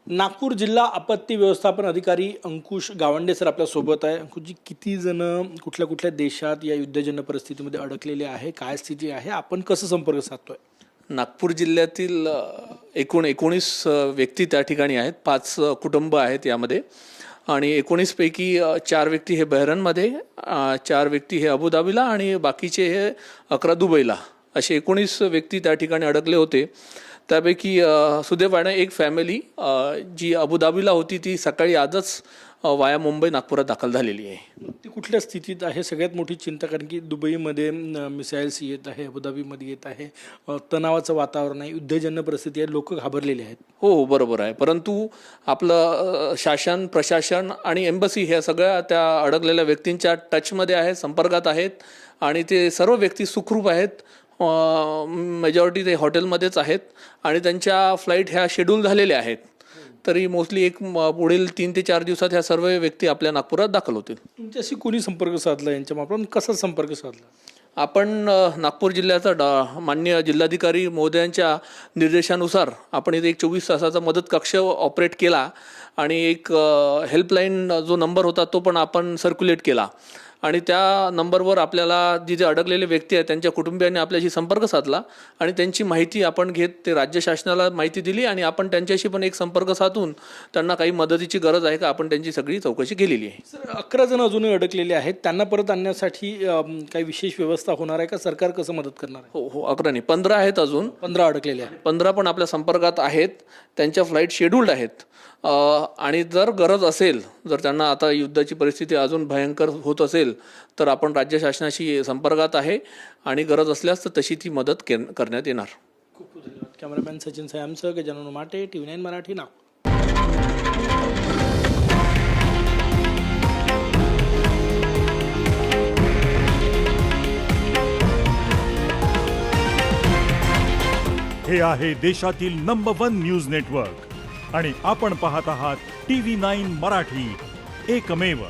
नागपूर जिल्हा आपत्ती व्यवस्थापन अधिकारी अंकुश गावंडे सर आपल्या सोबत आहे। अंकुशजी, किती जण कुठल्या कुठल्या देशात या युद्धजन्य परिस्थितीमध्ये अडकलेले आहे, काय स्थिती आहे, आपण कसं संपर्क साधतोय? नागपूर जिल्ह्यातील एकूण 19 व्यक्ती त्या ठिकाणी आहेत। 5 कुटुंब आहेत यामध्ये आणि 19 पैकी 4 व्यक्ती हे बहरनमध्ये, 4 व्यक्ती हे अबुधाबीला आणि बाकीचे हे 11 दुबईला, असे 19 व्यक्ती त्या ठिकाणी अडकले होते। त्यापैकी सुदैवाने एक फॅमिली जी अबुधाबीला होती ती सकाळी आजच वाया मुंबई नागपुरात दाखल झालेली आहे। ती कुठल्या स्थितीत आहे? सगळ्यात मोठी चिंता, कारण की दुबईमध्ये मिसाईल्स येत आहे, अबुधाबीमध्ये येत आहे, तणावाचं वातावरण आहे, युद्धजन्य परिस्थिती आहे, लोक घाबरलेले आहेत। हो, बरोबर आहे। परंतु आपलं शासन, प्रशासन आणि एम्बसी ह्या सगळ्या त्या अडकलेल्या व्यक्तींच्या टचमध्ये आहे, संपर्कात आहेत आणि ते सर्व व्यक्ती सुखरूप आहेत। मेजॉरिटी ते हॉटेलमध्येच आहेत आणि त्यांच्या फ्लाईट ह्या शेड्यूल झालेल्या आहेत। तरी मोस्टली पुढील 3 ते 4 दिवसात ह्या सर्व व्यक्ती आपल्या नागपुरात दाखल होतील। तुमच्याशी कोणी संपर्क साधला यांच्या मार्फत, कसा संपर्क साधला? आपण नागपूर जिल्ह्याचा माननीय जिल्हाधिकारी महोदयांच्या निर्देशानुसार आपण इथे एक 24 तासाचा मदत कक्ष ऑपरेट केला आणि एक हेल्पलाईन जो नंबर होता तो पण आपण सर्क्युलेट केला आणि त्या नंबरवर आपल्याला जिथे अडकलेले व्यक्ती आहेत त्यांच्या कुटुंबियांनी आपल्याशी संपर्क साधला आणि त्यांची माहिती आपण घेत ते राज्य शासनाला माहिती दिली आणि आपण त्यांच्याशी पण एक संपर्क साधून त्यांना काही मदतीची गरज आहे का आपण त्यांची सगळी चौकशी केलेली आहे। सर, 11 जण अजूनही अडकलेले आहेत, त्यांना परत आणण्यासाठी काही विशेष व्यवस्था होणार आहे का? सरकार कसं मदत करणार आहे? हो, 11 नाही, 15 आहेत, अजून 15 अडकलेले आहेत। 15 पण आपल्या संपर्कात आहेत, त्यांच्या फ्लाईट शेड्यूल्ड आहेत आणि जर गरज असेल, जर त्यांना आता युद्धाची परिस्थिती अजून भयंकर होत असेल तर आपण राज्य शासनाशी संपर्कात आहे आणि गरज असल्यास तर तशी ती मदत करण्यात येणार। खूप खूप धन्यवाद। कॅमेरामॅन सचिन सायमसह गजानन माटे, TV9 मराठी, नागपूर। हे आहे देशातील नंबर 1 न्यूज नेटवर्क आणि आपण पाहत आहात TV9 मराठी, एकमेव।